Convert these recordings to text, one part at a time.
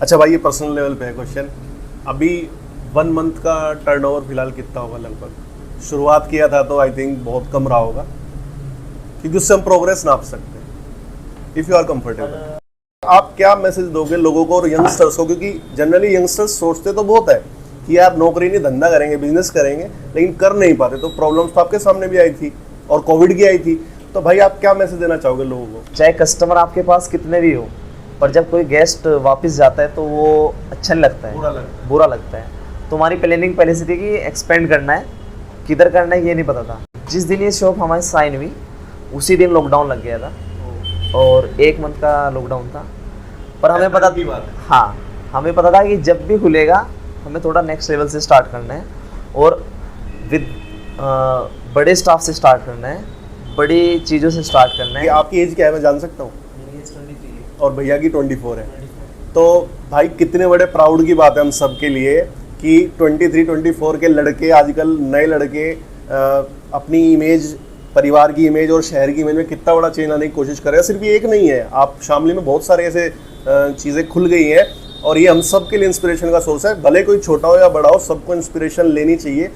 अच्छा भाई, ये पर्सनल लेवल पे है क्वेश्चन। अभी 1 मंथ का टर्नओवर फिलहाल कितना होगा लगभग? शुरुआत किया था तो आई थिंक बहुत कम रहा होगा, क्योंकि उससे हम प्रोग्रेस नाप सकते हैं। इफ़ यू आर कंफर्टेबल, आप क्या मैसेज दोगे लोगों को और यंगस्टर्स को? क्योंकि जनरली यंगस्टर्स सोचते तो बहुत है कि यार नौकरी नहीं, धंधा करेंगे, बिजनेस करेंगे, लेकिन कर नहीं पाते। तो प्रॉब्लम्स तो आपके सामने भी आई थी और कोविड की आई थी। तो भाई आप क्या मैसेज देना चाहोगे लोगों को? चाहे कस्टमर आपके पास कितने भी हो, पर जब कोई गेस्ट वापस जाता है तो वो अच्छा नहीं लगता है, बुरा लगता है। तो हमारी प्लानिंग पहले से थी कि एक्सपेंड करना है, किधर करना है ये नहीं पता था। जिस दिन ये शॉप हमारी साइन हुई उसी दिन लॉकडाउन लग गया था, और 1 मंथ का लॉकडाउन था। पर हमें पता, हाँ, हमें पता था कि जब भी खुलेगा हमें थोड़ा नेक्स्ट लेवल से स्टार्ट करना है और विद बड़े स्टाफ से स्टार्ट करना है, बड़ी चीज़ों से स्टार्ट करना है। आपकी एज क्या है, मैं जान सकता हूँ? मेरी एज 23 और भैया की 24 है। तो भाई कितने बड़े प्राउड की बात है हम सब के लिए कि 23-24 के लड़के, आजकल नए लड़के अपनी इमेज, परिवार की इमेज और शहर की इमेज में कितना बड़ा चेंज लाने की कोशिश कर रहे हैं। सिर्फ ये एक नहीं है, आप शामली में बहुत सारे ऐसे चीज़ें खुल गई हैं और ये हम सब के लिए इंस्पिरेशन का सोर्स है। भले कोई छोटा हो या बड़ा हो, सबको इंस्पिरेशन लेनी चाहिए।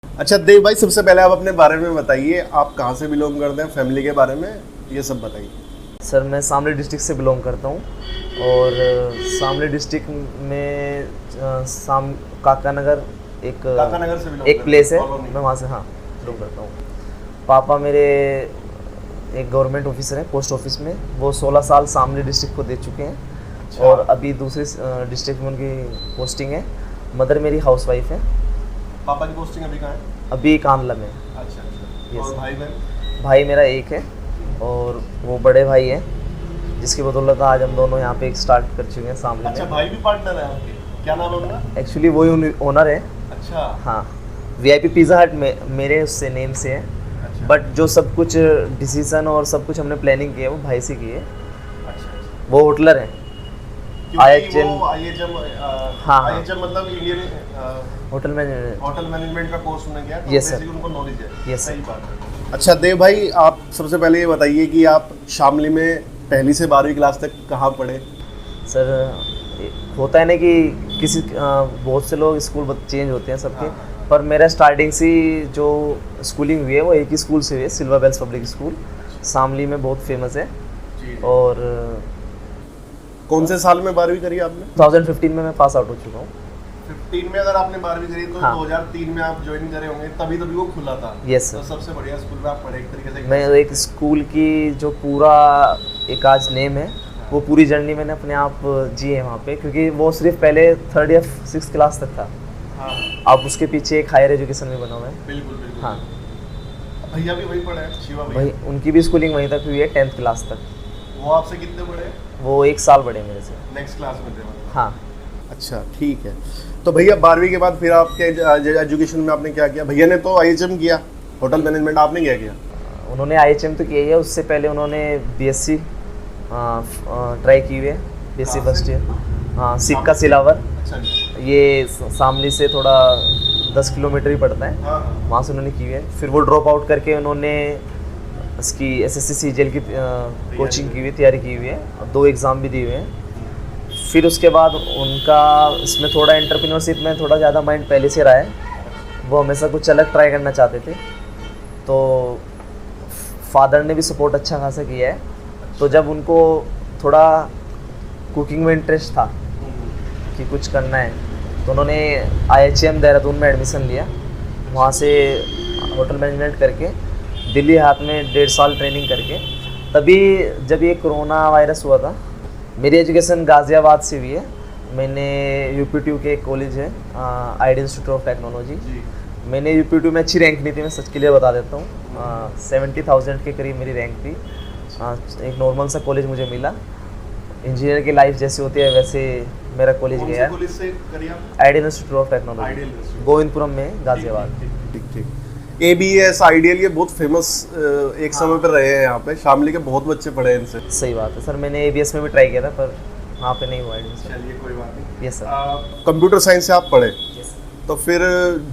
अच्छा देव भाई, सबसे पहले आप अपने बारे में बताइए, आप कहाँ से बिलोंग करते हैं, फैमिली के बारे में ये सब बताइए। सर मैं शामली डिस्ट्रिक्ट से बिलोंग करता हूँ, और शामली डिस्ट्रिक्ट में काका नगर एक प्लेस है, मैं वहाँ से बिलोंग करता हूँ। पापा मेरे एक गवर्नमेंट ऑफिसर हैं पोस्ट ऑफिस में, वो 16 साल शामली डिस्ट्रिक्ट को दे चुके हैं। अच्छा। और अभी दूसरे डिस्ट्रिक्ट में उनकी पोस्टिंग है। मदर मेरी हाउसवाइफ है। पापा की पोस्टिंग अभी कहाँ है? अभी कांडला में। अच्छा। और भाई बहन? भाई मेरा एक है, और वो बड़े भाई हैं जिसकी बदौलत आज हम दोनों यहाँ पे एक स्टार्ट कर चुके हैं शामली में। अच्छा, भाई भी पार्टनर है आपके? क्या नाम है उनका? एक्चुअली वही ओनर है। अच्छा। हाँ, VIP पिज़्ज़ा हट में मेरे उससे नेम से है। अच्छा। बट जो सब कुछ डिसीजन और सब कुछ हमने प्लानिंग की है वो भाई से की है। अच्छा। वो होटलर है। IHM मतलब इंडियन होटल मैनेजमेंट का कोर्स उन्होंने किया, तो यस सर, बेसिकली उनको नॉलेज है। यस सही बात है। अच्छा देव भाई, आप सबसे पहले ये बताइए कि आप शामली में पहली से 12वीं क्लास तक कहाँ पढ़े? सर होता है ना कि किसी बहुत से लोग स्कूल चेंज होते हैं सबके। पर मेरा स्टार्टिंग से जो स्कूलिंग हुई है वो एक ही स्कूल से हुई है, silver bells public school, Shamli में बहुत फेमस है। और कौन से साल में 12वीं करी आपने? 2015 में मैं पास आउट हो चुका हूँ। 15 में अगर आपने 12वीं करी तो 2003 में आप ज्वाइन करे होंगे, तभी वो खुला था। Yes sir. तो सबसे बढ़िया स्कूल में आप पढ़े एक तरीके से। मैं एक स्कूल की जो पूरा एक आज नेम है, वो पूरी जर्नी मैंने अपने आप जी है वहाँ पे, क्योंकि वो सिर्फ पहले 3rd या 6th क्लास तक था। हाँ। अब उसके पीछे एक हायर एजुकेशन में बना हुआ है। बिल्कुल। हाँ, भैया भी वहीं पढ़े हैं, शिवा भैया? भाई उनकी भी स्कूलिंग वहीं तक हुई है, 10th क्लास तक। वो आपसे कितने बड़े हैं? वो 1 साल बड़े मेरे से। नेक्स्ट क्लास में थे? हाँ। अच्छा, ठीक है। तो भैया 12वीं के बाद फिर आपके एजुकेशन में आपने क्या किया? भैया ने तो IHM किया, होटल मैनेजमेंट, आपने क्या किया? उन्होंने IHM तो किया ही है, उससे पहले उन्होंने BSc ट्राई की हुई है, BSc फर्स्ट ईयर। हाँ, सिक्का सिलावर। अच्छा। ये शामली से थोड़ा 10 किलोमीटर ही पड़ता है। हाँ। वहाँ से उन्होंने की हुई है। फिर वो ड्रॉप आउट करके उन्होंने इसकी SSC CGL की कोचिंग की हुई, तैयारी की हुई है, 2 एग्ज़ाम भी दिए हुए हैं। फिर उसके बाद उनका इसमें थोड़ा एंटरप्रेन्योरशिप में थोड़ा ज़्यादा माइंड पहले से रहा है, वो हमेशा कुछ अलग ट्राई करना चाहते थे। तो फादर ने भी सपोर्ट अच्छा खासा किया है। तो जब उनको थोड़ा कुकिंग में इंटरेस्ट था कि कुछ करना है, तो उन्होंने IHM देहरादून में एडमिशन लिया। वहाँ से होटल मैनेजमेंट करके दिल्ली हाथ में 1.5 साल ट्रेनिंग करके, तभी जब ये कोरोना वायरस हुआ था। मेरी एजुकेशन गाज़ियाबाद से हुई है। मैंने UP2 के एक कॉलेज है, आइडियल इंस्टीट्यूट ऑफ टेक्नोलॉजी, मैंने UP2 में अच्छी रैंक नहीं थी, मैं सच के लिए बता देता हूँ। 70,000 के करीब मेरी रैंक थी। एक नॉर्मल सा कॉलेज मुझे मिला। इंजीनियर की लाइफ जैसे होती है वैसे मेरा कॉलेज गया। Ideal institute of technology, Govindpuram में, गाज़ियाबाद। ठीक। ABS आइडियल ये बहुत फेमस एक समय पर रहे हैं यहाँ पे, शामली के बहुत बच्चे पढ़े हैं इनसे। सही बात है सर, मैंने ABS में भी ट्राई किया था पर वहाँ पे नहीं हुआ एडमिशन। चलिए कोई बात नहीं। Yes sir. कंप्यूटर साइंस से आप पढ़े? यस। तो फिर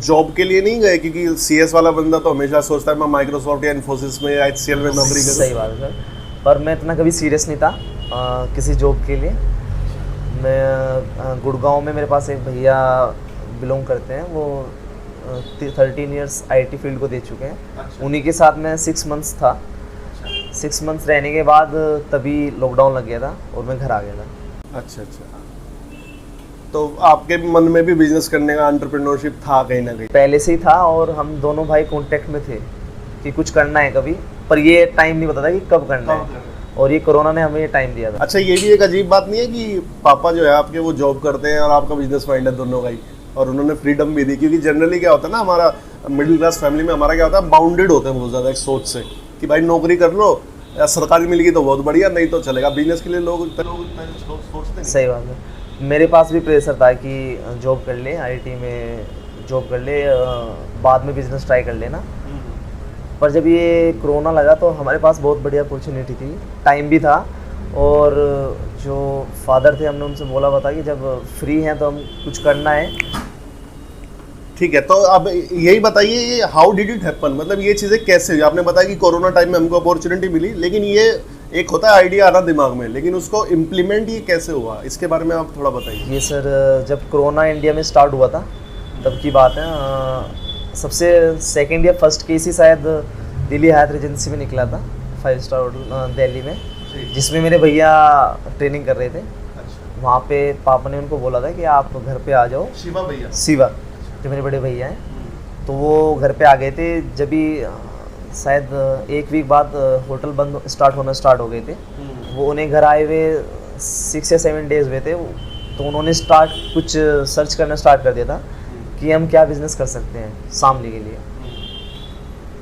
जॉब के लिए नहीं गए, क्योंकि सीएस वाला बंदा तो हमेशा सोचता है मैं माइक्रोसॉफ्ट या इन्फोसिस में या एचसीएल में नौकरी करूं। सही बात है सर, पर मैं इतना कभी सीरियस नहीं था किसी जॉब के लिए। मैं गुड़गांव में मेरे पास एक भैया बिलोंग करते हैं, वो 13 इयर्स आईटी फील्ड को दे चुके हैं। अच्छा। उन्हीं के साथ मैं 6 मंथ्स था। 6 मंथ्स रहने के बाद तभी लॉकडाउन लग गया था और मैं घर आ गया था। अच्छा अच्छा, तो आपके मन में भी बिजनेस करने का एंटरप्रेन्योरशिप था कहीं ना कहीं? पहले से ही था और हम दोनों भाई कांटेक्ट में थे कि कुछ करना है कभी, पर ये टाइम नहीं पता था कि कब करना है, और ये कोरोना ने हमें ये टाइम दिया था। अच्छा, ये भी एक अजीब बात नहीं है कि पापा जो है आपके वो जॉब करते हैं और आपका बिजनेस माइंड है दोनों का ही, और उन्होंने फ्रीडम भी दी? क्योंकि जनरली क्या होता है ना, हमारा मिडिल क्लास फैमिली में हमारा क्या होता है, बाउंडेड होते हैं बहुत ज़्यादा एक सोच से कि भाई नौकरी कर लो या सरकारी मिल गई तो बहुत बढ़िया, नहीं तो चलेगा। बिजनेस के लिए लोग सोचते हैं। सही बात है, मेरे पास भी प्रेशर था कि जॉब कर ले, आईटी में जॉब कर ले, बाद में बिजनेस ट्राई कर लेना। पर जब ये कोरोना लगा तो हमारे पास बहुत बढ़िया अपॉर्चुनिटी थी, टाइम भी था, और जो फादर थे हमने उनसे बोला बता कि जब फ्री हैं तो हम कुछ करना है। ठीक है, तो अब यही बताइए, ये हाउ डिड इट हैपन, मतलब ये चीज़ें कैसे हुई? आपने बताया कि कोरोना टाइम में हमको अपॉर्चुनिटी मिली, लेकिन ये एक होता है आइडिया आना दिमाग में, लेकिन उसको इम्प्लीमेंट ये कैसे हुआ, इसके बारे में आप थोड़ा बताइए। ये सर जब कोरोना इंडिया में स्टार्ट हुआ था तब की बात है। सबसे सेकंड या फर्स्ट केस ही शायद दिल्ली हायत रेजेंसी में निकला था, 5 स्टार होटल दिल्ली में, जिसमें मेरे भैया ट्रेनिंग कर रहे थे। अच्छा। वहाँ पे पापा ने उनको बोला था कि आप घर पे आ जाओ। शिवा भैया? शिवा, जो मेरे बड़े भैया हैं, तो वो घर पे आ गए थे। जब भी शायद 1 वीक बाद होटल बंद स्टार्ट हो गए थे, वो उन्हें घर आए हुए 6 या 7 डेज हुए थे, तो उन्होंने कुछ सर्च करना स्टार्ट कर दिया था कि हम क्या बिज़नेस कर सकते हैं शामली के लिए।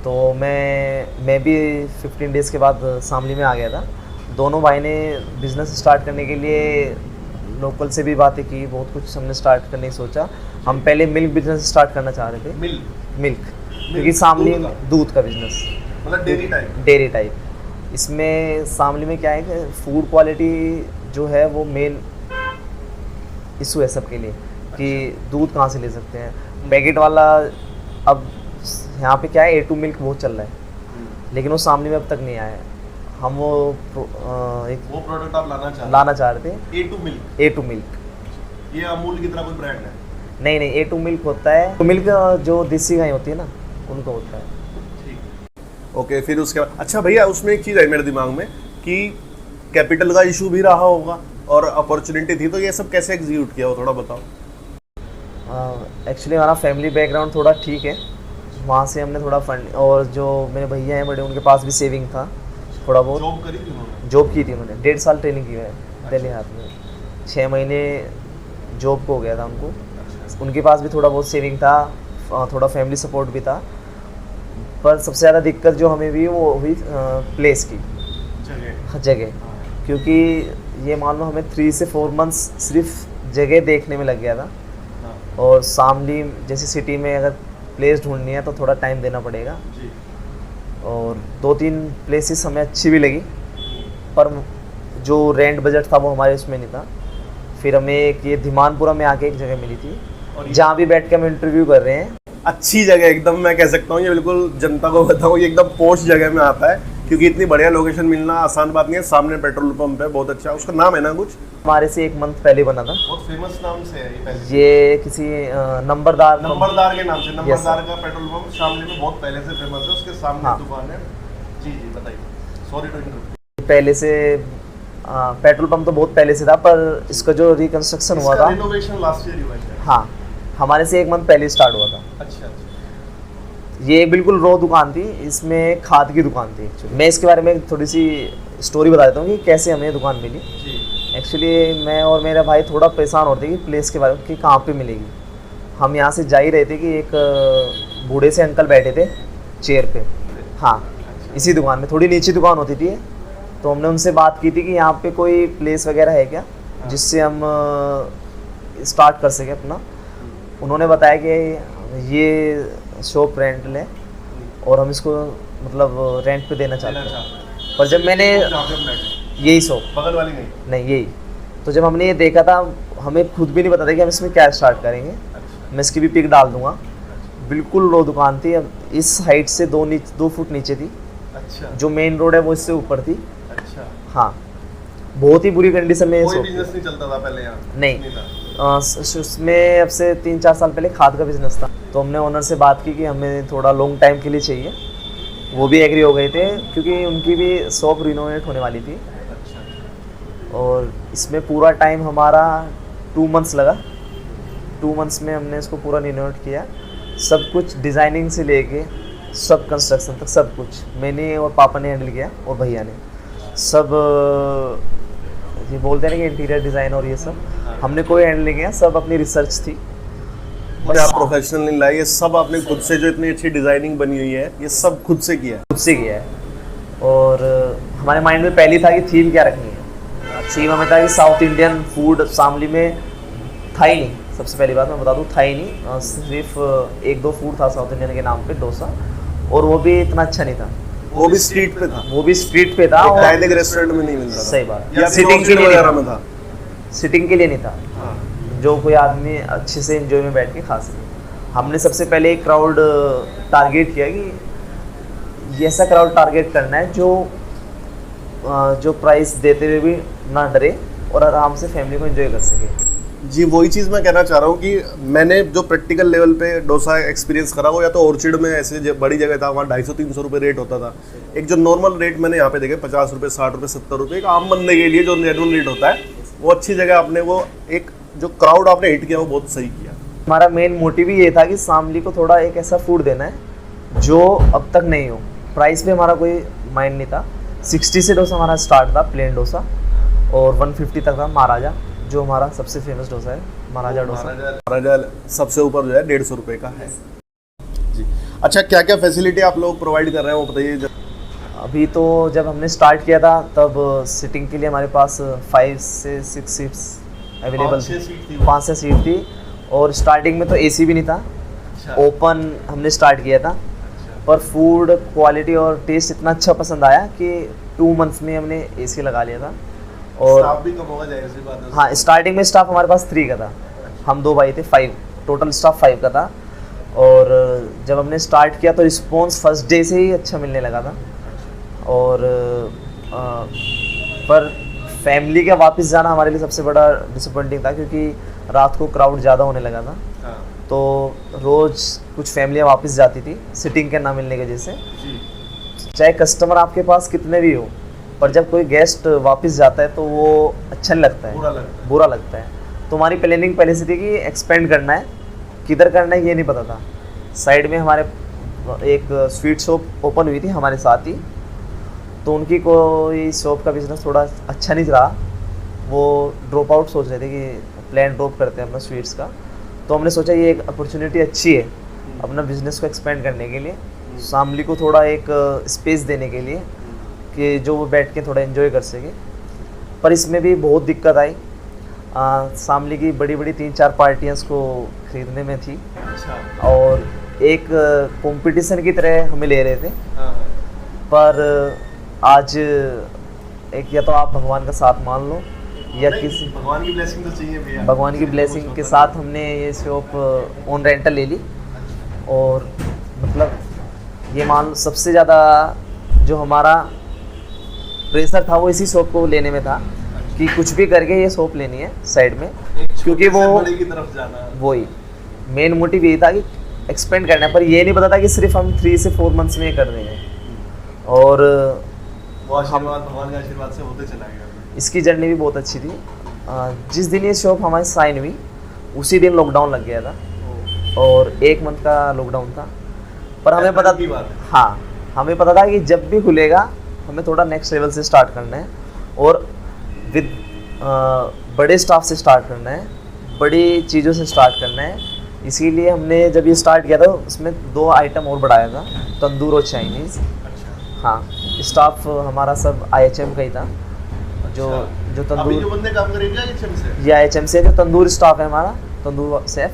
तो मैं भी 15 डेज़ के बाद शामली में आ गया था। दोनों भाई ने बिज़नेस स्टार्ट करने के लिए लोकल से भी बातें की, बहुत कुछ हमने स्टार्ट करने की सोचा। हम पहले मिल्क बिजनेस स्टार्ट करना चाह रहे थे। मिल्क क्योंकि शामली में दूध का बिजनेस, मतलब डेयरी टाइप। इसमें शामली में क्या है कि फूड क्वालिटी जो है वो मेन इशू है सबके लिए, कि दूध कहाँ से ले सकते हैं पैकेट वाला। अब यहाँ पे क्या है, A2 मिल्क बहुत चल रहा है, लेकिन वो शामली में अब तक नहीं आया है। हम वो प्रोडक्ट आप लाना चाह रहे थे। A2 मिल्क, ये अमूल की तरह कोई ब्रांड है? नहीं, A2 मिल्क होता है, तो मिल्क जो देसी गाय होती है ना, उनको होता है। ठीक, ओके। फिर उसके बाद अच्छा भैया, उसमें एक चीज़ है मेरे दिमाग में कि कैपिटल का इशू भी रहा होगा और अपॉर्चुनिटी थी, तो ये सब कैसे एग्जीक्यूट किया वो थोड़ा बताओ। एक्चुअली हमारा फैमिली बैकग्राउंड थोड़ा ठीक है, वहाँ से हमने थोड़ा फंड, और जो मेरे भैया हैं बड़े, उनके पास भी सेविंग था थोड़ा बहुत। जॉब की थी उन्होंने, 1.5 साल ट्रेनिंग की है दिल्ली हाथ में, 6 महीने जॉब को हो गया था उनको। उनके पास भी थोड़ा बहुत सेविंग था, थोड़ा फैमिली सपोर्ट भी था। पर सबसे ज़्यादा दिक्कत जो हमें भी वो हुई प्लेस की, जगह। क्योंकि ये मान लो हमें 3 से 4 मंथ्स सिर्फ जगह देखने में लग गया था, और शामली जैसी सिटी में अगर प्लेस ढूंढनी है तो थोड़ा टाइम देना पड़ेगा। और 2-3 प्लेसेस हमें अच्छी भी लगी, पर जो रेंट बजट था वो हमारे उसमें नहीं था। फिर हमें एक ये धीमानपुरा में आके एक जगह मिली थी, जहाँ भी बैठ के हम इंटरव्यू कर रहे हैं। अच्छी जगह एकदम, मैं कह सकता हूँ ये बिल्कुल जनता को बताऊँ, ये एकदम पोस्ट जगह में आता है, क्योंकि इतनी बढ़िया लोकेशन मिलना आसान बात नहीं है। सामने पेट्रोल पंप है, बहुत अच्छा, उसका नाम है ना कुछ? हमारे से 1 मंथ पहले बना था। बहुत फेमस नाम से है ये पहले। ये किसी नंबरदार के नाम से, नंबरदार का पेट्रोल पंप शामली में बहुत पहले से फेमस है, उसके सामने दुकान है। जी बताइए, सॉरी टू इंटरप्ट। पहले से पेट्रोल पंप तो बहुत पहले से था, पर इसका जो रिकंस्ट्रक्शन हुआ था, रिनोवेशन लास्ट ईयर हुआ है। हाँ, हमारे से 1 मंथ पहले स्टार्ट हुआ था। अच्छा। ये बिल्कुल रो दुकान थी, इसमें खाद की दुकान थी। मैं इसके बारे में थोड़ी सी स्टोरी बता देता हूँ कि कैसे हमें दुकान मिली। एक्चुअली मैं और मेरा भाई थोड़ा परेशान होते कि प्लेस के बारे में कि कहाँ पे मिलेगी। हम यहाँ से जा ही रहे थे कि एक बूढ़े से अंकल बैठे थे चेयर पे, हाँ, इसी दुकान में, थोड़ी नीची दुकान होती थी। तो हमने उनसे बात की थी कि यहाँ पे कोई प्लेस वगैरह है क्या जिससे हम स्टार्ट कर सकें अपना। उन्होंने बताया कि ये शॉप रेंट ले और हम इसको मतलब रेंट पे देना चाहते हैं। पर जब मैंने यही शॉप बगल वाली नहीं यही, तो जब हमने ये देखा था, हमें खुद भी नहीं पता था कि हम इसमें क्या स्टार्ट करेंगे। मैं इसकी भी पिक डाल दूंगा। बिल्कुल लो दुकान थी, अब इस हाइट से 2 फुट नीचे थी। अच्छा जो मेन रोड है वो इससे ऊपर थी। अच्छा, हाँ, बहुत ही बुरी कंडीशन में ये कोई शॉप बिजनेस नहीं चलता था पहले यहाँ? नहीं। था। उसमें अब से 3-4 साल पहले खाद का बिजनेस था, तो हमने ओनर से बात की कि हमें थोड़ा लॉन्ग टाइम के लिए चाहिए। वो भी एग्री हो गए थे, क्योंकि उनकी भी शॉप रिनोवेट होने वाली थी। अच्छा, और इसमें पूरा टाइम हमारा 2 मंथ्स लगा। 2 मंथ्स में हमने इसको पूरा रिनोवेट किया, सब कुछ डिज़ाइनिंग से लेके सब कंस्ट्रक्शन तक सब कुछ मैंने और पापा ने हैंडल किया, और भैया ने सब ये बोलते हैं ना कि इंटीरियर डिज़ाइन और ये सब हमने कोई हैंडल नहीं किया, सब अपनी रिसर्च थी। बस आप प्रोफेशनल नहीं लाए, ये सब आपने खुद से, जो इतनी अच्छी डिजाइनिंग बनी हुई है ये सब खुद से किया है। खुद से किया है। और हमारे माइंड में पहली था कि थीम क्या रखनी है। थीम हमें था कि साउथ इंडियन फूड शामली में था ही नहीं। सबसे पहली बात मैं बता दूं, था ही नहीं। सिर्फ 1-2 फूड था साउथ इंडियन के नाम पे, डोसा, और वो भी इतना अच्छा नहीं था। वो भी स्ट्रीट पे था, वो भी स्ट्रीट पे था, एक और डाइनिंग रेस्टोरेंट में नहीं मिलता था। सही बात, या सिटिंग के लिए वगैरह नहीं में था। था। सिटिंग के लिए नहीं था, हाँ। जो कोई आदमी अच्छे से एंजॉय में बैठ के खा सके। हमने सबसे पहले एक क्राउड टारगेट किया कि ये ऐसा क्राउड टारगेट करना है जो प्राइस देते हुए भी ना डरे और आराम से फैमिली को एंजॉय कर सके। जी, वही चीज़ मैं कहना चाह रहा हूँ कि मैंने जो प्रैक्टिकल लेवल पे डोसा एक्सपीरियंस करा वो या तो ऑर्चिड में ऐसे बड़ी जगह था, वहाँ 250-300 रुपये रेट होता था। एक जो नॉर्मल रेट मैंने यहाँ पे देखे 50 रुपये, 60 रुपये, 70 रुपये, एक आम बंदे के लिए जो जेन्युइन रेट होता है, वो अच्छी जगह आपने वो एक जो क्राउड आपने हिट किया वो बहुत सही किया। हमारा मेन मोटिव ही ये था कि शामली को थोड़ा एक ऐसा फूड देना है जो अब तक नहीं हो। प्राइस पे हमारा कोई माइंड नहीं था। 60 से डोसा हमारा स्टार्ट था, प्लेन डोसा, और 150 तक था महाराजा, जो हमारा सबसे फेमस डोसा है, महाराजा डोसा। महाराजा सबसे ऊपर जो है 150 रुपये का है। जी, अच्छा, क्या क्या फैसिलिटी आप लोग प्रोवाइड कर रहे हैं वो बताइए। अभी तो जब हमने स्टार्ट किया था तब सिटिंग के लिए हमारे पास 5 से 6 सीट्स अवेलेबल थी, 5 से सीट थी। और स्टार्टिंग में तो एसी भी नहीं था, ओपन हमने स्टार्ट किया था। पर फूड क्वालिटी और टेस्ट इतना अच्छा पसंद आया कि 2 मंथ्स में हमने एसी लगा लिया था। और स्टाफ भी कम होगा, जाहिर सी बात है। हाँ, स्टार्टिंग में स्टाफ हमारे पास 3 का था, हम 2 भाई थे, 5 टोटल स्टाफ 5 का था। और जब हमने स्टार्ट किया तो रिस्पॉन्स फर्स्ट डे से ही अच्छा मिलने लगा था। और पर फैमिली का वापस जाना हमारे लिए सबसे बड़ा डिसअपॉइंटिंग था, क्योंकि रात को क्राउड ज़्यादा होने लगा था। हाँ। तो रोज़ कुछ फैमिलियाँ वापस जाती थी सिटिंग के ना मिलने की वजह से। जी। चाहे कस्टमर आपके पास कितने भी हो, पर जब कोई गेस्ट वापस जाता है तो वो अच्छा नहीं लगता है, बुरा लगता है। तो हमारी प्लानिंग पहले से थी कि एक्सपेंड करना है, किधर करना है ये नहीं पता था। साइड में हमारे एक स्वीट शॉप ओपन हुई थी हमारे साथ ही, तो उनकी कोई शॉप का बिजनेस थोड़ा अच्छा नहीं रहा। वो ड्रॉप आउट सोच रहे थे कि प्लान ड्रॉप करते हैं अपना स्वीट्स का। तो हमने सोचा ये एक अपॉर्चुनिटी अच्छी है अपना बिजनेस को एक्सपेंड करने के लिए, शामली को थोड़ा एक स्पेस देने के लिए कि जो वो बैठ के थोड़ा एंजॉय कर सके। पर इसमें भी बहुत दिक्कत आई। शामली की बड़ी बड़ी 3-4 पार्टियाँ इसको ख़रीदने में थी, अच्छा। और एक कंपटीशन की तरह हमें ले रहे थे। हाँ। पर आज एक या तो आप भगवान का साथ मान लो या नहीं, किसी भगवान की ब्लेसिंग तो चाहिए भैया। भगवान की ब्लेसिंग के साथ हमने ये शॉप ऑन रेंटल ले ली। और मतलब ये मान लो सबसे ज़्यादा जो हमारा प्रेशर था वो इसी शॉप को लेने में था कि कुछ भी करके ये शॉप लेनी है साइड में, क्योंकि वो बड़े की तरफ जाना है। वही मेन मोटिव यही था कि एक्सपेंड करना है। पर ये नहीं पता था कि सिर्फ हम 3 से 4 मंथ्स में कर देंगे। और वो आशीर्वाद, भगवान का आशीर्वाद से होते चला गया। इसकी जर्नी भी बहुत अच्छी थी। जिस दिन ये शॉप हमारी साइन हुई उसी दिन लॉकडाउन लग गया था, और 1 मंथ का लॉकडाउन था। पर हमें पता की बात है। हाँ, हमें पता था कि जब भी खुलेगा हमें थोड़ा नेक्स्ट लेवल से स्टार्ट करना है, और विद बड़े स्टाफ से स्टार्ट करना है, बड़ी चीज़ों से स्टार्ट करना है। इसीलिए हमने जब ये स्टार्ट किया था उसमें 2 आइटम और बढ़ाया था, तंदूर और चाइनीज़। हाँ, स्टाफ हमारा सब IHM का ही था। जो अभी तंदूर जो बंदे काम करेंगे IHM से? ये IHM से, जो तंदूर स्टाफ है हमारा, तंदूर शेफ,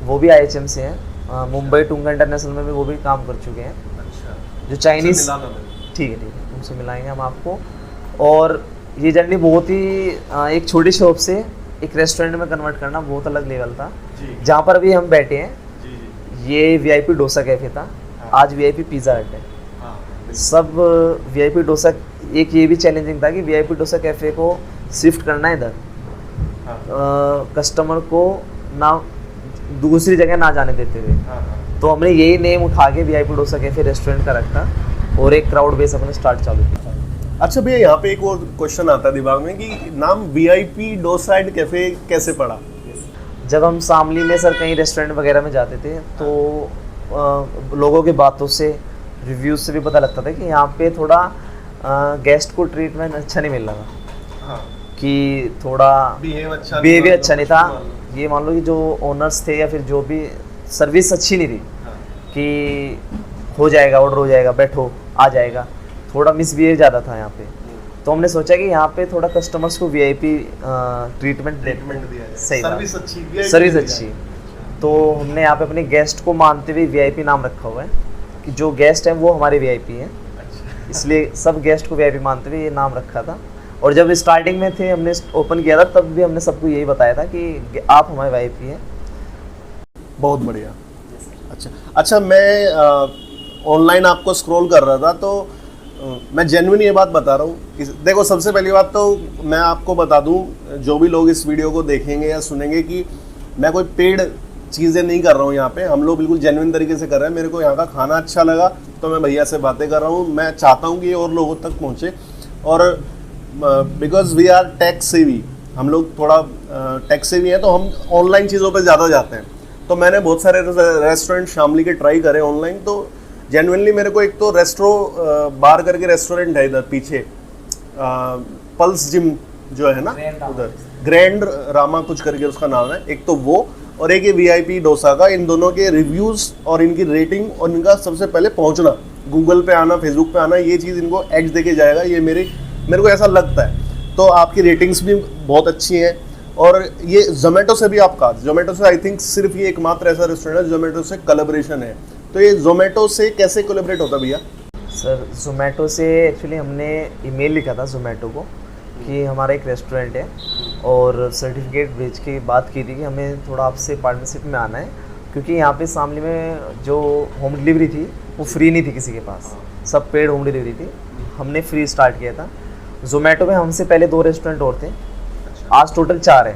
वो भी IHM से हैं। मुंबई टुंगा इंटरनेशनल में भी वो भी काम कर चुके हैं। अच्छा। जो चाइनीज़, मिलाना है। ठीक है, उनसे मिलाएंगे हम आपको। और ये जर्नी बहुत ही एक छोटी शॉप से एक रेस्टोरेंट में कन्वर्ट करना बहुत अलग लेवल था। जी जहाँ पर अभी हम बैठे हैं जी जी ये वीआईपी डोसा कैफे था, हाँ। आज वीआईपी पिज़्ज़ा हट है। हाँ सब वीआईपी डोसा, एक ये भी चैलेंजिंग था कि वीआईपी डोसा कैफे को शिफ्ट करना है इधर, हाँ कस्टमर को ना दूसरी जगह ना जाने देते हुए। हाँ हाँ तो हमने यही नेम उठा के वीआईपी डोसा कैफे रेस्टोरेंट का रखा और एक क्राउड बेस अपने स्टार्ट चालू किया। अच्छा भैया, यहाँ पे एक और क्वेश्चन आता है दिमाग में कि नाम वीआईपी डोसा एंड कैफे कैसे पड़ा? जब हम शामली में सर कहीं रेस्टोरेंट वगैरह में जाते थे तो लोगों की बातों से, रिव्यूज से भी पता लगता था कि यहाँ पे थोड़ा गेस्ट को ट्रीटमेंट अच्छा नहीं मिल रहा था, हाँ कि थोड़ा बिहेवियर बिहेवियर अच्छा नहीं था। ये मान लो कि जो ओनर्स थे या फिर जो भी, सर्विस अच्छी नहीं थी हाँ कि हो जाएगा, ऑर्डर हो जाएगा, बैठो आ जाएगा, थोड़ा मिसबिहेव ज़्यादा था यहाँ पे। तो हमने सोचा कि यहाँ पे थोड़ा कस्टमर्स को वीआईपी ट्रीटमेंट ट्रीटमेंट दिया जाए, सही बात। सर्विस अच्छी VIP सर्विस दिया अच्छी। जाए। तो हमने यहाँ पे अपने गेस्ट को मानते हुए वीआईपी नाम रखा हुआ है कि जो गेस्ट हैं वो हमारे वीआईपी हैं, अच्छा इसलिए सब गेस्ट को वीआईपी मानते हुए ये नाम रखा था। और जब स्टार्टिंग में थे, हमने ओपन किया था, तब भी हमने सबको यही बताया था कि आप हमारे वीआईपी हैं। बहुत बढ़िया। अच्छा मैं ऑनलाइन आपको स्क्रॉल कर रहा था तो मैं जेन्युइन ये बात बता रहा हूँ। देखो, सबसे पहली बात तो मैं आपको बता दूँ, जो भी लोग इस वीडियो को देखेंगे या सुनेंगे, कि मैं कोई पेड चीज़ें नहीं कर रहा हूँ यहाँ पे। हम लोग बिल्कुल जेन्युइन तरीके से कर रहे हैं। मेरे को यहाँ का खाना अच्छा लगा तो मैं भैया से बातें कर रहा हूँ। मैं चाहता हूँ कि ये और लोगों तक पहुँचे, और because we are tech savvy, हम लोग थोड़ा टेक सेवी हैं तो हम ऑनलाइन चीज़ों पर ज़्यादा जाते हैं। तो मैंने बहुत सारे रेस्टोरेंट शामली के ट्राई करे ऑनलाइन, तो जेन्युइनली मेरे को एक तो रेस्ट्रो बार करके रेस्टोरेंट है इधर पीछे, पल्स जिम जो है ना उधर, ग्रैंड रामा कुछ करके उसका नाम है, एक तो वो, और एक ये वीआईपी डोसा का। इन दोनों के रिव्यूज़ और इनकी रेटिंग और इनका सबसे पहले पहुंचना, गूगल पे आना, फेसबुक पे आना, ये चीज़ इनको एड्स देके जाएगा, ये मेरे को ऐसा लगता है। तो आपकी रेटिंग्स भी बहुत अच्छी हैं, और ये जोमेटो से भी आपका, जोमेटो से आई थिंक सिर्फ ये एकमात्र ऐसा रेस्टोरेंट है जोमेटो से कोलैबोरेशन है। तो ये जोमेटो से कैसे कोलैबोरेट होता भैया? सर जोमेटो से एक्चुअली हमने ईमेल लिखा था जोमेटो को कि हमारा एक रेस्टोरेंट है, और सर्टिफिकेट भेज के बात की थी कि हमें थोड़ा आपसे पार्टनरशिप में आना है, क्योंकि यहाँ पे शामली में जो होम डिलीवरी थी वो फ्री नहीं थी किसी के पास, सब पेड होम डिलीवरी थी। हमने फ्री स्टार्ट किया था। जोमेटो में हमसे पहले 2 रेस्टोरेंट और थे, आज टोटल 4 है,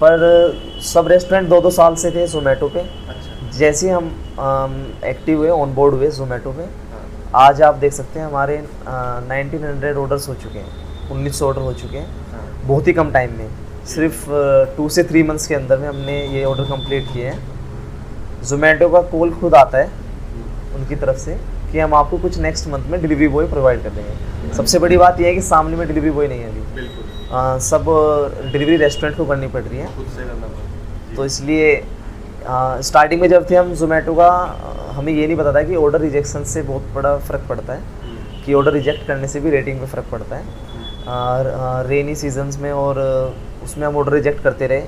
पर सब रेस्टोरेंट 2-2 साल से थे जोमेटो पे। जैसे हम एक्टिव हुए, ऑन बोर्ड हुए जोमेटो पे, आज आप देख सकते हैं हमारे 1900 ऑर्डर्स हो चुके हैं, 1900 ऑर्डर हो चुके हैं बहुत ही कम टाइम में। सिर्फ 2 से 3 मंथ्स के अंदर में हमने ये ऑर्डर कंप्लीट किए हैं। जोमेटो का कॉल खुद आता है उनकी तरफ से कि हम आपको कुछ नेक्स्ट मंथ में डिलीवरी बॉय प्रोवाइड कर देंगे। सबसे बड़ी बात यह है कि सामने में डिलीवरी बॉय नहीं है अभी, बिल्कुल सब डिलीवरी रेस्टोरेंट को करनी पड़ रही है। खुद से करना पड़ता तो इसलिए स्टार्टिंग में जब थे हम जोमेटो का, हमें ये नहीं पता था कि ऑर्डर रिजेक्शन से बहुत बड़ा फ़र्क पड़ता है, कि ऑर्डर रिजेक्ट करने से भी रेटिंग पे फ़र्क पड़ता है। रेनी सीजन्स में और उसमें हम ऑर्डर रिजेक्ट करते रहे।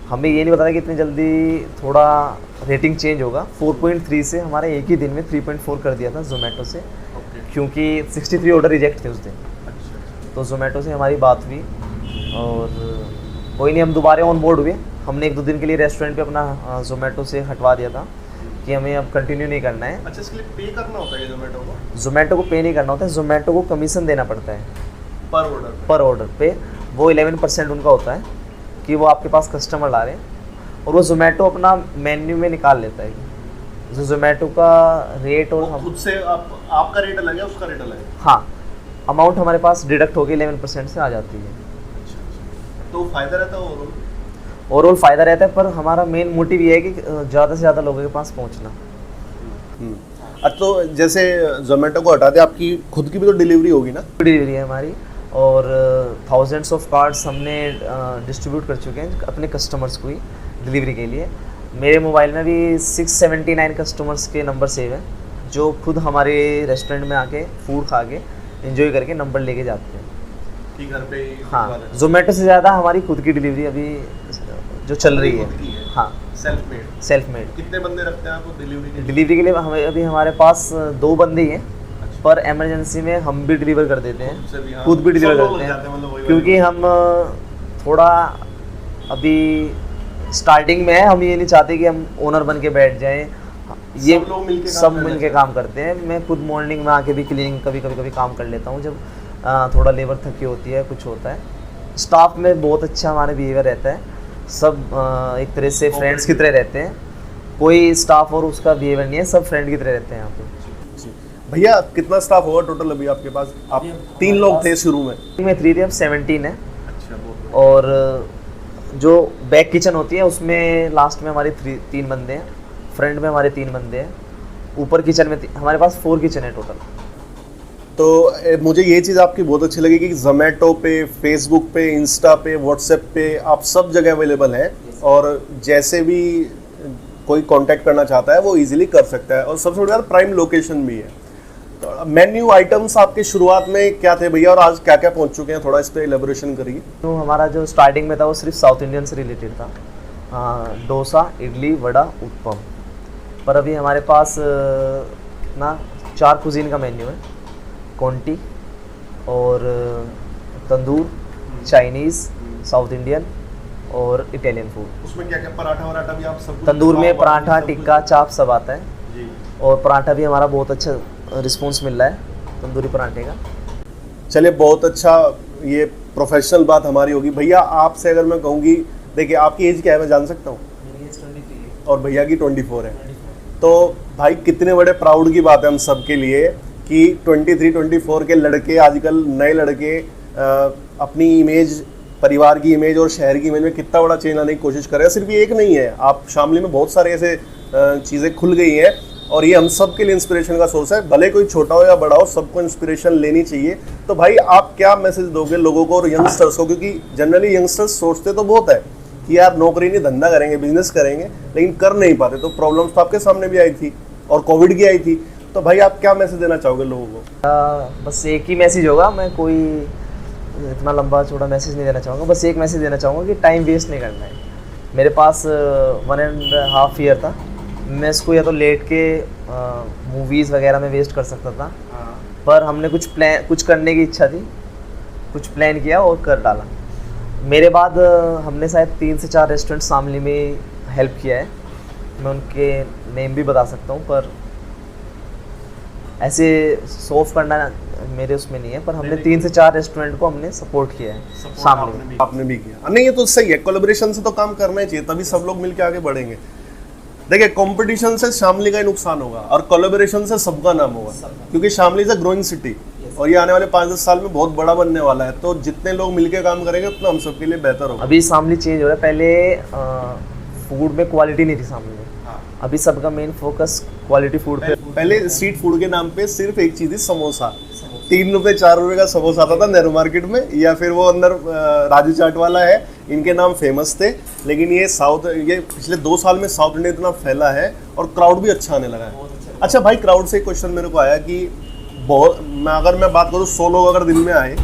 हमें ये नहीं पता था कि इतनी जल्दी थोड़ा रेटिंग चेंज होगा। 4.3 से हमारा एक ही दिन में 3.4 कर दिया था जोमेटो से, क्योंकि 63 ऑर्डर रिजेक्ट थे उस दिन। तो जोमेटो से हमारी बात हुई और कोई नहीं, हम दोबारा ऑन बोर्ड हुए। हमने 1-2 दिन के लिए रेस्टोरेंट पे अपना जोमेटो से हटवा दिया था कि हमें अब कंटिन्यू नहीं करना है। अच्छा, इसके लिए पे करना होता है जोमेटो को? जोमेटो को पे नहीं करना होता है, जोमेटो को कमीशन देना पड़ता है पर ऑर्डर पे। वो 11% उनका होता है कि वो आपके पास कस्टमर ला रहे हैं, और वो जोमेटो अपना मेन्यू में निकाल लेता है जो जोमेटो का रेट, और खुद से आपका रेट अलग है, उसका रेट अलग है? हाँ, अमाउंट हमारे पास डिडक्ट होकर 11% से आ जाती है। तो फायदा रहता है ओवरऑल फ़ायदा रहता है, पर हमारा मेन मोटिव ये है कि ज़्यादा से ज़्यादा लोगों के पास पहुंचना। अच्छा, तो जैसे जोमेटो को हटा दे, आपकी खुद की भी तो डिलीवरी होगी ना? डिलीवरी है हमारी, और थाउजेंड्स ऑफ कार्ड्स हमने डिस्ट्रीब्यूट कर चुके हैं अपने कस्टमर्स को ही डिलीवरी के लिए। मेरे मोबाइल में भी 679 कस्टमर्स के नंबर सेव हैं, जो खुद हमारे रेस्टोरेंट में आके फूड खा के एंजॉय करके नंबर लेके जाते हैं कि घर पे ही हाँ, जोमेटो से ज़्यादा हमारी खुद की डिलीवरी अभी जो चल रही है। हाँ, सेल्फ मेड। कितने बंदे रखते हैं आपको डिलीवरी के लिए? हमें अभी हमारे पास 2 बंदे ही हैं, पर इमरजेंसी में हम भी डिलीवर कर देते हैं, खुद भी डिलीवर करते हैं, क्योंकि हम थोड़ा अभी स्टार्टिंग में है, हम ये नहीं चाहते कि हम ओनर बन के बैठ जाएं। ये सब लोग मिलके काम सब करना मिलके काम करते हैं। मैं खुद मॉर्निंग में आके भी क्लीनिंग कभी काम कर लेता हूँ, जब थोड़ा लेबर थकी होती है, कुछ होता है। स्टाफ में बहुत अच्छा हमारा बिहेवियर रहता है, सब एक तरह से फ्रेंड्स की तरह रहते हैं। कोई स्टाफ और उसका बिहेवियर नहीं है, सब फ्रेंड की तरह रहते हैं यहाँ पे। जी। भैया कितना स्टाफ होगा टोटल अभी आपके पास? आप 3 लोग थे शुरू में। में 3 थे, अब 17 है। अच्छा, बहुत और जो बैक किचन होती है उसमें लास्ट में हमारे 3 बंदे हैं, फ्रंट में हमारे 3 बंदे हैं, ऊपर किचन में हमारे पास 4 किचन है टोटल। तो मुझे ये चीज़ आपकी बहुत अच्छी लगी कि जोमेटो पे, फेसबुक पे, इंस्टा पे, व्हाट्सएप पे आप सब जगह अवेलेबल हैं, और जैसे भी कोई कांटेक्ट करना चाहता है वो इजीली कर सकता है, और सबसे बड़ी बात प्राइम लोकेशन भी है। तो मेन्यू आइटम्स आपके शुरुआत में क्या थे भैया, और आज क्या क्या पहुंच चुके हैं, थोड़ा इस पर एलेबोरेशन करिए। तो हमारा जो स्टार्टिंग में था वो सिर्फ साउथ इंडियन से रिलेटेड था, डोसा, इडली, वड़ा, उत्पम। पर अभी हमारे पास कितना 4 कुजीन का मेन्यू है, कोंटी और तंदूर, चाइनीज़, साउथ इंडियन और इटालियन फूड। उसमें क्या क्या पराठा वराठा भी आप सब? तंदूर में पराठा, टिक्का, चाप सब आता है जी। और पराठा भी हमारा बहुत अच्छा रिस्पॉन्स मिल रहा है तंदूरी पराठे का। चलिए, बहुत अच्छा, ये प्रोफेशनल बात हमारी होगी। भैया आपसे अगर मैं कहूँगी, देखिए आपकी एज क्या है मैं जान सकता हूँ? मेरी एज 23 और भैया की 24 है। तो भाई कितने बड़े प्राउड की बात है हम सब के लिए कि 23-24 के लड़के, आजकल नए लड़के अपनी इमेज, परिवार की इमेज और शहर की इमेज में कितना बड़ा चेंज लाने की कोशिश कर रहे हैं। सिर्फ ये एक नहीं है, आप शामली में बहुत सारे ऐसे चीज़ें खुल गई हैं, और ये हम सब के लिए इंस्पिरेशन का सोर्स है। भले कोई छोटा हो या बड़ा हो, सबको इंस्पिरेशन लेनी चाहिए। तो भाई आप क्या मैसेज दोगे लोगों को और यंगस्टर्स को, क्योंकि जनरली यंगस्टर्स सोचते तो बहुत है कि यार नौकरी नहीं, धंधा करेंगे, बिजनेस करेंगे, लेकिन कर नहीं पाते। तो प्रॉब्लम्स तो आपके सामने भी आई थी और कोविड की आई थी। तो भाई आप क्या मैसेज देना चाहोगे लोगों को? बस एक ही मैसेज होगा, मैं कोई इतना लंबा चौड़ा मैसेज नहीं देना चाहूँगा। बस एक मैसेज देना चाहूँगा कि टाइम वेस्ट नहीं करना है। मेरे पास 1.5 ईयर था, मैं इसको या तो लेट के मूवीज़ वगैरह में वेस्ट कर सकता था, पर हमने कुछ करने की इच्छा थी, कुछ प्लान किया और कर डाला। मेरे बाद हमने शायद 3 से 4 रेस्टोरेंट शामली में हेल्प किया है, मैं उनके नेम भी बता सकता हूँ, पर ऐसे सोफ करना मेरे उसमें नहीं है। पर हमने 3 से 4 रेस्टोरेंट को हमने सपोर्ट किया है शामली में। आपने भी किया? नहीं, ये तो सही है, कोलैबोरेशन से तो काम करना ही चाहिए, तभी सब लोग मिलकर आगे बढ़ेंगे। देखिए, कंपटीशन से शामली का ही नुकसान होगा और कोलैबोरेशन से सबका नाम होगा, क्योंकि Shamli is a growing city और ये आने वाले 5-10 साल में बहुत बड़ा बनने वाला है। तो जितने लोग मिलकर काम करेंगे उतना हम सबके लिए बेहतर होगा। अभी शामली चेंज हो रहा है, पहले फूड में क्वालिटी नहीं थी शामली में, अभी सबका मेन फोकस क्वालिटी फूड पे। पहले स्ट्रीट फूड के नाम पे सिर्फ एक चीज़ थी, समोसा। 3 रुपये 4 रुपये का समोसा आता था नेहरू मार्केट में, या फिर वो अंदर राजू चाट वाला है, इनके नाम फेमस थे। लेकिन ये पिछले 2 साल में साउथ इंडिया इतना फैला है और क्राउड भी अच्छा आने लगा है। अच्छा भाई, क्राउड से एक क्वेश्चन मेरे को आया कि अगर मैं बात करूँ 100 लोग अगर दिन में आए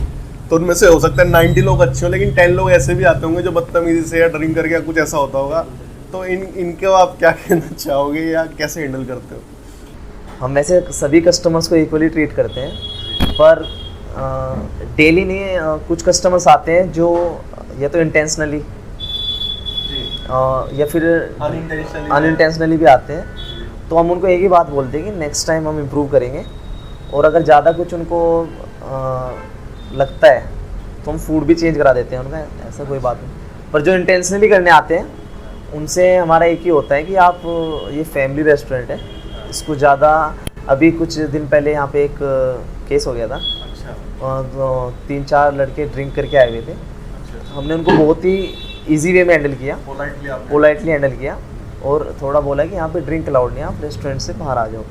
तो उनमें से हो सकता है 90 लोग अच्छे हो, लेकिन 10 लोग ऐसे भी आते होंगे जो बदतमीजी से या ड्रिंक करके कुछ ऐसा होता होगा। तो इनके आप क्या कहना चाहोगे या कैसे हैंडल करते हो? हम वैसे सभी कस्टमर्स को इक्वली ट्रीट करते हैं, पर डेली नहीं, कुछ कस्टमर्स आते हैं जो या तो इंटेंशनली या फिर अनइंटेंशनली भी आते हैं। तो हम उनको एक ही बात बोलते हैं कि नेक्स्ट टाइम हम इम्प्रूव करेंगे, और अगर ज़्यादा कुछ उनको लगता है तो हम फूड भी चेंज करा देते हैं उनका, ऐसा कोई बात नहीं। पर जो इंटेंशनली करने आते हैं उनसे हमारा एक ही होता है कि आप, ये फैमिली रेस्टोरेंट है, इसको ज़्यादा, अभी कुछ दिन पहले यहाँ पे एक केस हो गया था। तो 3-4 लड़के ड्रिंक करके आए हुए थे। हमने उनको बहुत ही इजी वे में हैंडल किया, पोलाइटली हैंडल किया, और थोड़ा बोला कि यहाँ पे ड्रिंक अलाउड नहीं है, आप रेस्टोरेंट से बाहर आ जाओ।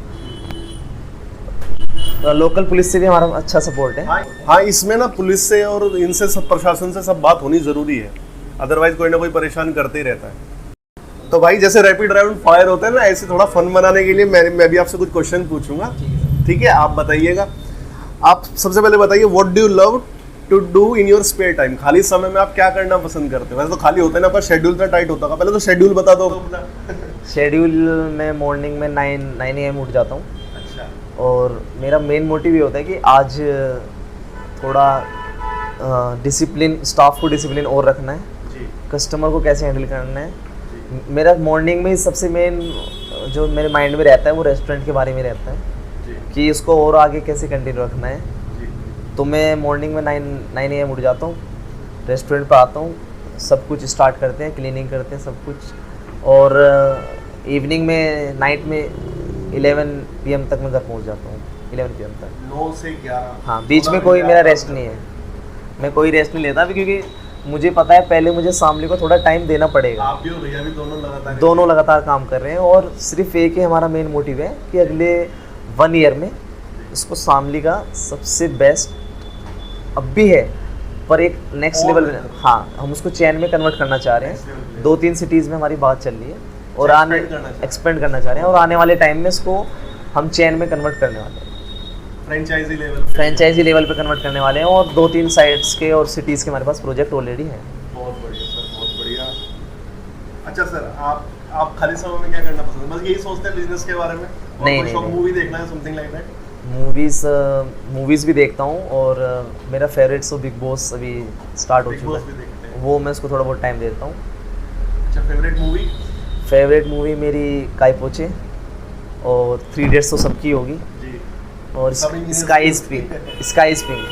तो लोकल पुलिस से भी हमारा अच्छा सपोर्ट है। हाँ, इसमें ना पुलिस से और इनसे सब, प्रशासन से सब बात होनी ज़रूरी है, अदरवाइज कोई ना कोई परेशान करते ही रहता है। तो भाई जैसे रैपिड राउंड फायर होता है ना, ऐसे थोड़ा फन बनाने के लिए मैं भी आपसे कुछ क्वेश्चन पूछूंगा, ठीक है? आप बताइएगा। आप सबसे पहले बताइए, what do you love to do in your spare time? खाली समय में आप क्या करना पसंद करते हो? वैसे तो खाली होता है ना, पर शेड्यूल इतना टाइट होता है। पहले तो शेड्यूल बता दो अपना। शेड्यूल में मॉर्निंग में 9 AM उठ जाता हूँ। अच्छा। और मेरा मेन मोटिव ये होता है कि आज थोड़ा डिसिप्लिन, स्टाफ को डिसिप्लिन और रखना है, जी कस्टमर को कैसे हैंडल करना है। जी मेरा मॉर्निंग में सबसे मेन जो मेरे माइंड में रहता है वो रेस्टोरेंट के बारे में रहता है जी कि इसको और आगे कैसे कंटिन्यू रखना है। जी तो मैं मॉर्निंग में 9 AM उठ जाता हूँ, रेस्टोरेंट पर आता हूँ, सब कुछ स्टार्ट करते हैं, क्लीनिंग करते हैं सब कुछ, और इवनिंग में नाइट में 11 PM तक मैं घर पहुँच जाता हूँ, 11 PM तक। 9 से 11। हाँ, बीच में कोई मेरा रेस्ट नहीं है, मैं कोई रेस्ट नहीं लेता अभी, क्योंकि मुझे पता है पहले मुझे शामली को थोड़ा टाइम देना पड़ेगा। आप भी और भैया भी दोनों लगातार काम कर रहे हैं, और सिर्फ एक ही हमारा मेन मोटिव है कि अगले 1 ईयर में इसको शामली का सबसे बेस्ट अब भी है पर एक नेक्स्ट लेवल में, हाँ हम उसको चैन में कन्वर्ट करना चाह रहे हैं। 2-3 सिटीज़ में हमारी बात चल रही है और आने एक्सपेंड करना चाह रहे हैं, और आने वाले टाइम में इसको हम चैन में कन्वर्ट करने वाले हैं, फ्रेंचाइजी लेवल पे कन्वर्ट करने वाले हैं, और 2-3 साइट्स के और सिटीज़ के हमारे पास प्रोजेक्ट ऑलरेडी हैं। बहुत बढ़िया सर, बहुत बढ़िया। अच्छा सर, आप खाली समय में क्या करना पसंद है? बस यही सोचते हैं बिजनेस के बारे में? नहीं, मूवी देखना है, समथिंग लाइक दैट? मूवीज़ भी देखता हूँ, और मेरा फेवरेट सो बिग बॉस अभी स्टार्ट हो बिग चुका बॉस भी है, देखते हैं? वो मैं उसको थोड़ा बहुत टाइम देता हूँ। अच्छा, फेवरेट मूवी मेरी काई पोचे, और 3 इडियट्स तो सबकी होगी, जी। और सब इंग्लिश स्काई इज में। Pink, sky is pink,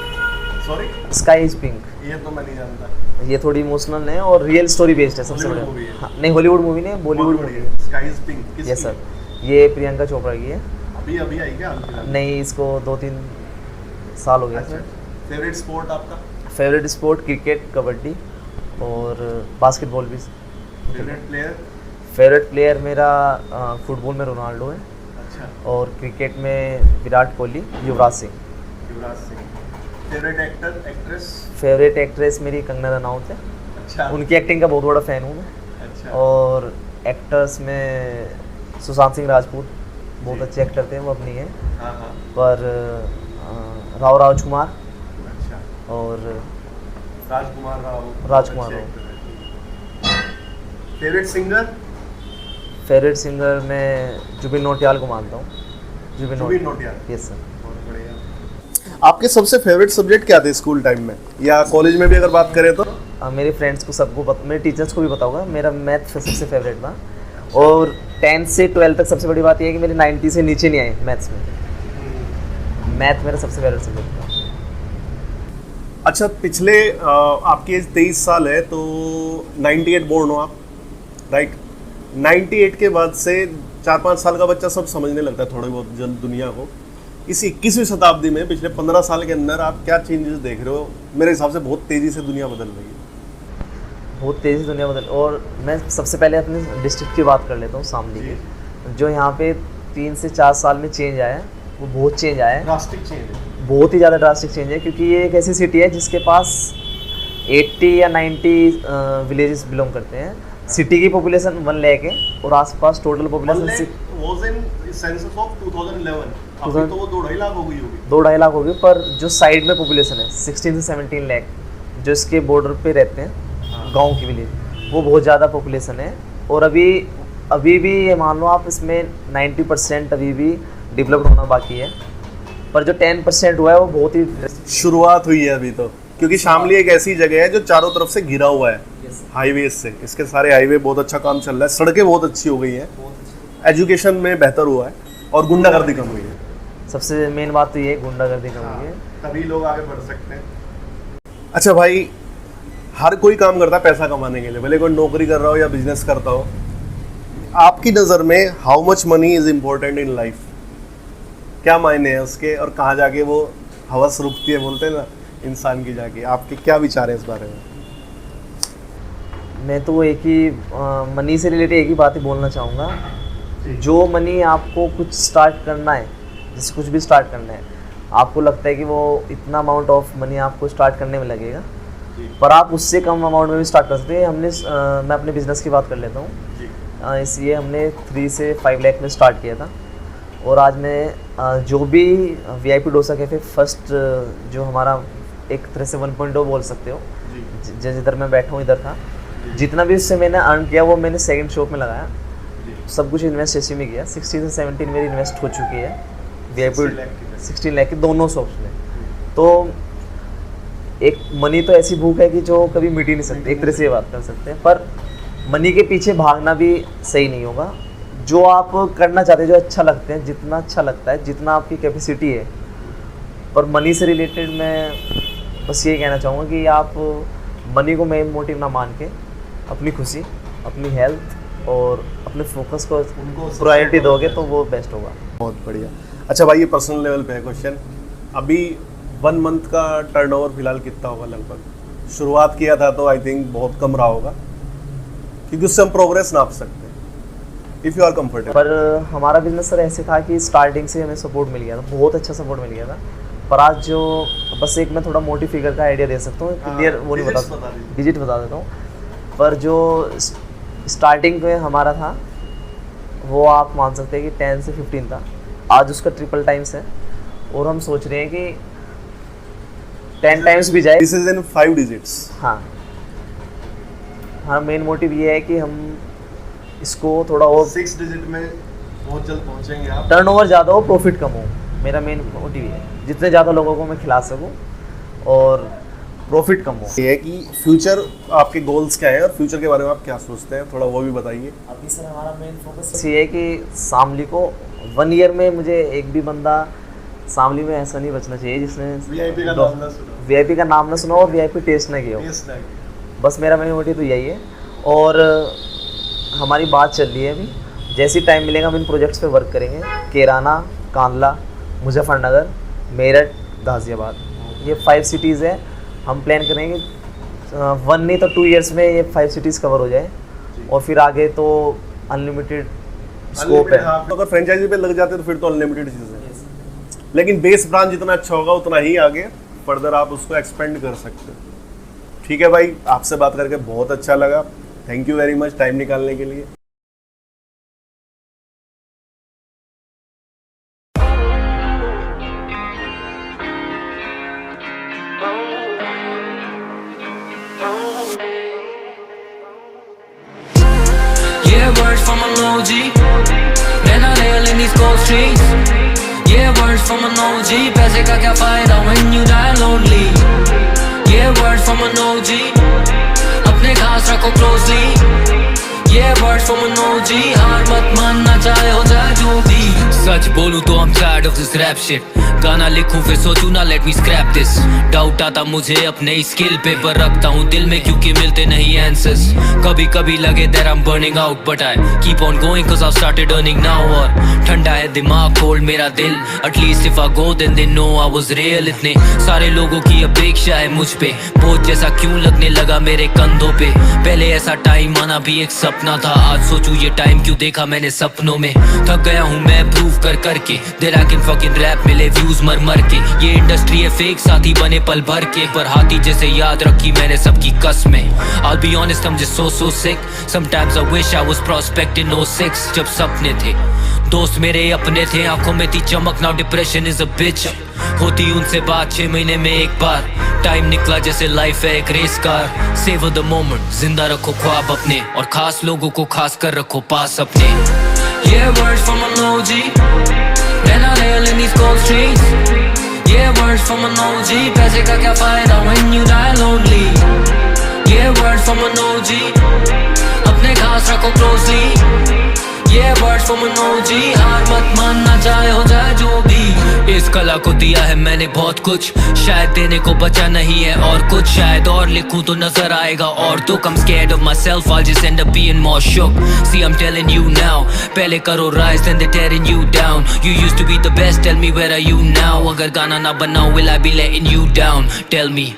sorry, sky is pink. ये तो मैं नहीं जानता। ये थोड़ी इमोशनल है और रियल स्टोरी बेस्ड है, सबसे Hollywood बढ़िया। movie है? हाँ, नहीं हॉलीवुड मूवी नहीं, बॉलीवुड मूवी है। स्काई इज पिंक किसकी? यस सर, ये प्रियंका चोपड़ा की है। अभी आई क्या हाल फिलहाल? नहीं, इसको 2-3 साल हो गए अच्छा, सर। फेवरेट स्पोर्ट आपका? फेवरेट स्पोर्ट क्रिकेट, कबड्डी और बास्केटबॉल भी। Favourite player? फेवरेट प्लेयर मेरा फुटबॉल में रोनाल्डो है, अच्छा, और क्रिकेट में Virat Kohli, Yuvraj Singh. Yuvraj Singh. Favourite actor, actress? Favourite actress मेरी कंगना रनौत है, अच्छा, उनकी एक्टिंग का बहुत बड़ा फ़ैन हूँ मैं। अच्छा, और एक्टर्स में सुशांत सिंह राजपूत, बहुत जी। अच्छे एक्टर थे, वो अपनी है। हाँ हाँ, पर राव राजकुमार अच्छा, और राजकुमार राव। राजकुमार अच्छे राव। actor हैं। Favourite singer? फेवरेट सिंगर मैं जुबिन नौटियाल को मानता हूँ। जुबिन नौटियाल। Yes sir. बहुत बढ़िया। आपके सबसे फेवरेट सब्जेक्ट क्या थे स्कूल टाइम में या कॉलेज में भी अगर बात करें तो? मेरे फ्रेंड्स को सबको मेरे टीचर्स को भी पता होगा, मेरा मैथ सबसे फेवरेट था, और 10th से 12th तक सबसे बड़ी बात यह है कि मेरे 90 से नीचे नहीं आए मैथ्स में। मैथ मेरा सबसे फेवरेट सब्जेक्ट था। अच्छा, पिछले आपकी एज 23 साल है तो 98 बोर्न हो आप, राइट? 98 के बाद से 4-5 साल का बच्चा सब समझने लगता है थोड़ी बहुत दुनिया को। इस 21वीं शताब्दी में पिछले 15 साल के अंदर आप क्या चेंजेस देख रहे हो? मेरे हिसाब से बहुत तेज़ी से दुनिया बदल रही है। बहुत तेज़ी से दुनिया बदल, और मैं सबसे पहले अपने डिस्ट्रिक्ट की बात कर लेता हूँ, शामली की। जो यहाँ पे 3 से 4 साल में चेंज आया है, वो बहुत चेंज आया है, ड्रास्टिक चेंज है। बहुत ही ज़्यादा ड्रास्टिक चेंज है, क्योंकि ये एक ऐसी सिटी है जिसके पास 80 या 90 विलेजेस बिलोंग करते हैं। सिटी की पॉपुलेशन 1 लाख है, और आसपास टोटल पॉपुलेशन 2-2.5 लाख हो गई होगी। 2-2.5 लाख होगी, पर जो साइड में पॉपुलेशन है 16 से 17 लाख, जो इसके बॉर्डर पे रहते हैं, गांव की विलेज, वो बहुत ज़्यादा पॉपुलेशन है। और अभी भी ये मान लो आप, इसमें 90% अभी भी डेवलप्ड होना बाकी है, पर जो 10% हुआ है वो बहुत ही शुरुआत हुई है अभी तो, क्योंकि शामली एक ऐसी जगह है जो चारों तरफ से घिरा हुआ है हाईवे से। इसके सारे हाईवे, बहुत अच्छा काम चल रहा है, सड़कें बहुत अच्छी हो गई हैं, एजुकेशन में बेहतर हुआ है, और गुंडागर्दी कम हुई है। सबसे मेन बात तो ये है, गुंडागर्दी कम हुई है। तभी लोग आगे बढ़ सकते हैं। अच्छा भाई, हर कोई काम करता है पैसा कमाने के लिए, भले कोई नौकरी कर रहा हो या बिजनेस करता हो। आपकी नज़र में how much money is important in life? क्या मायने हैं उसके, और कहाँ जाके वो हवस रुकती है, बोलते हैं ना इंसान की जाके? आपके क्या विचार हैं इस बारे में? मैं तो एक ही मनी से रिलेटेड एक ही बात ही बोलना चाहूँगा। जो मनी आपको कुछ स्टार्ट करना है, जैसे कुछ भी स्टार्ट करना है, आपको लगता है कि वो इतना अमाउंट ऑफ मनी आपको स्टार्ट करने में लगेगा, पर आप उससे कम अमाउंट में भी स्टार्ट कर सकते हैं। मैं अपने बिज़नेस की बात कर लेता हूँ। इसलिए हमने 3 से 5 लाख में स्टार्ट किया था, और आज मैं जो भी VIP डोसा कैफ़े फर्स्ट, जो हमारा एक तरह से 1.0 बोल सकते हो, जिधर मैं बैठा हूँ इधर था, जितना भी उससे मैंने अर्न किया वो मैंने सेकंड शॉप में लगाया। सब कुछ इन्वेस्ट इसी में किया। 16 से 17 मेरी इन्वेस्ट हो चुकी है VIP 16 लाख की दोनों शॉप्स में। तो एक मनी तो ऐसी भूख है कि जो कभी मिट ही नहीं सकती, एक तरह से ये बात कर सकते हैं। पर मनी के पीछे भागना भी सही नहीं होगा। जो आप करना चाहते हैं, जो अच्छा लगते हैं, जितना अच्छा लगता है, जितना आपकी कैपेसिटी है। पर मनी से रिलेटेड मैं बस ये कहना चाहूँगा कि आप मनी को मेन मोटिव ना मान के अपनी खुशी, अपनी हेल्थ और अपने फोकस को प्रायोरिटी दोगे तो वो बेस्ट होगा। बहुत बढ़िया। अच्छा भाई, ये पर्सनल लेवल पे है क्वेश्चन। अभी 1 मंथ का टर्नओवर फिलहाल कितना होगा लगभग? शुरुआत किया था तो आई थिंक बहुत कम रहा होगा, क्योंकि उससे हम प्रोग्रेस नाप सकते हैं इफ़ यू आर कंफर्टेबल। पर हमारा बिजनेस सर ऐसे था कि स्टार्टिंग से हमें सपोर्ट मिल गया था, बहुत अच्छा सपोर्ट मिल गया था। पर आज जो बस एक मैं थोड़ा मोटी फिगर का आइडिया दे सकता हूँ, क्लियर वो नहीं बता, डिजिट बता देता हूँ। पर जो स्टार्टिंग में हमारा था वो आप मान सकते हैं कि 10 से 15 था। आज उसका ट्रिपल टाइम्स है और हम सोच रहे हैं कि 10 टाइम्स भी जाए। This is in 5 digits. हाँ हाँ, मेन मोटिव ये है कि हम इसको थोड़ा और 6 डिजिट में बहुत जल्द पहुंचेंगे आप। टर्नओवर ज़्यादा हो, प्रॉफिट कम हो। मेरा मेन मोटिव ये है, जितने ज़्यादा लोगों को मैं खिला सकूं और प्रॉफिट कम हो। ये है कि फ्यूचर आपके गोल्स क्या है और फ्यूचर के बारे में आप क्या सोचते हैं, थोड़ा वो भी बताइए। अभी सर हमारा मेन फोकस ये है कि शामली को 1 ईयर में मुझे एक भी बंदा शामली में ऐसा नहीं बचना चाहिए जिसने वीआईपी का नाम ना सुना, वीआईपी का नाम ना सुना और वीआईपी टेस्ट ना किया हो। टेस्ट ना किया। बस मेरा मेन मोटिव तो यही है। और हमारी बात चल रही है अभी, जैसे ही टाइम मिलेगा हम इन प्रोजेक्ट्स पे वर्क करेंगे। केराना, कांडला, मुजफ्फरनगर, मेरठ, गाज़ियाबाद, ये 5 सिटीज़ है। हम प्लान करेंगे 1 नहीं तो 2 इयर्स में ये 5 सिटीज़ कवर हो जाए और फिर आगे तो अनलिमिटेड स्कोप है। तो अगर फ्रेंचाइजी पे लग जाते तो फिर तो अनलिमिटेड चीज़ है, लेकिन बेस ब्रांच जितना अच्छा होगा उतना ही आगे फर्दर आप उसको एक्सपेंड कर सकते हो। ठीक है भाई, आपसे बात करके बहुत अच्छा लगा। Thank you very much time निकालने के लिए। Words from an OG, then I nail in these cold streets. Yeah, words from an OG, पैसे का क्या फायदा when you die lonely. Yeah, words from an OG, अपने खास रखो closely. Yeah, words from an OG, हार मत मानना चाहे हो जाए जो भी। सच बोलूं तो I'm tired of this rap shit. गाना लिखूं फिर सोचूं ना let me scrap this. Doubt आता मुझे अपने स्किल पे, पर रखता हूँ दिल में क्योंकि मिलते नहीं आंसर्स। कभी कभी लगे that I'm burning out, but I keep on going cause I've started earning now. और ठंडा है दिमाग, cold मेरा दिल, at least if I go then they know I was real. इतने सारे लोगों की अपेक्षा है मुझ पे, बोझ जैसा क्यों लगने लगा मेरे कंधों पे। पहले ऐसा टाइम आना भी एक सपना था, आज सोचूं ये टाइम क्यों देखा मैंने सपनों में। थक गया हूँ मैं प्रूव कर करके, that I can fucking rap मिले व्यूज मर मर के। ये इंडस्ट्री है फेक, साथी बने पल भर के, पर हाथी जैसे याद रखी मैंने सबकी कसमें। I'll be honest, I'm just so sick. Sometimes I wish I was prospecting 06 जब सपने थे, दोस्त मेरे अपने थे, आंखों में थी चमक। Now depression is a bitch. होती उनसे बात 6 महीने में एक बार, टाइम निकला जैसे लाइफ है एक race car. Savor the moment, जिंदा रखो ख्वाब अपने और खास लोगों को खास कर रखो पास अपने। Yeah, words from an OG, then I nail in these cold streets. Yeah, words from an OG, पैसे का क्या फायदा when you die lonely. Yeah, words from an OG, अपने खास रखो closely. Yeah, words from an OG, हार मत मानना चाहे हो जाए जो भी। इस कला को दिया है मैंने बहुत कुछ, शायद देने को बचा नहीं है और कुछ। शायद और लिखूं तो नजर आएगा और तो I'm scared of myself, I'll just end up being more shook. See, I'm telling you now, पहले करो rise then they're tearing you down. You used to be the best, tell me where are you now? अगर गाना ना बनाऊं will I be letting you down? Tell me.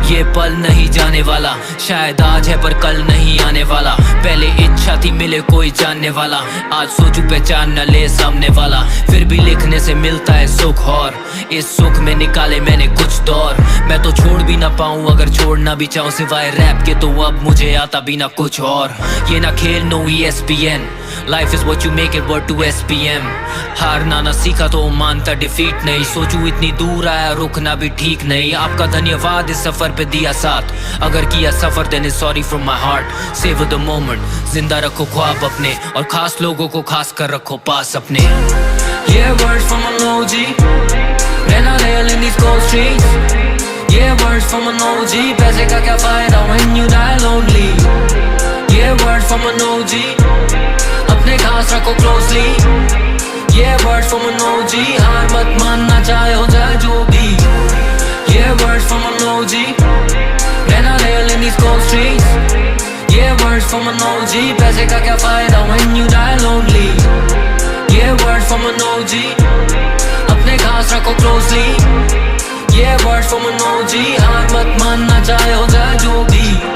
ये पल नहीं जाने वाला, शायद आज है पर कल नहीं आने वाला। पहले इच्छा थी मिले कोई जानने वाला, आज सोचूं पहचान न ले सामने वाला। फिर भी लिखने से मिलता है सुख और इस सुख में निकाले मैंने कुछ दौर। मैं तो छोड़ भी ना पाऊं अगर छोड़ना भी चाहूं, सिवाय रैप के तो अब मुझे आता भी ना कुछ और। ये ना खेल नो ESPN, life is what you make it word to SPM। हारना ना सीखा तो मानता डिफीट नहीं, सोचूं इतनी दूर आया रुकना भी ठीक नहीं। आपका धन्यवाद इस सफर पे दिया साथ, अगर किया सफर then sorry from my heart. Save the moment, जिंदा रखो ख्वाब अपने और खास लोगों को खास कर रखो पास अपने। Yeah, words from an OG, then I nail in these cold streets. Yeah, words words from an OG, पैसे का क्या फायदा when you die lonely. ये words from an OG, अपने खास रखो closely. ये words from an OG, हार मत मानना चाहे हो जाए जो भी. ये words from an OG, रहना real in these cold streets. ये words from an OG, पैसे का क्या फायदा when you die lonely. ये words from an OG, अपने खास रखो closely. ये words from an OG, हार मत मानना चाहे हो जाए जो भी.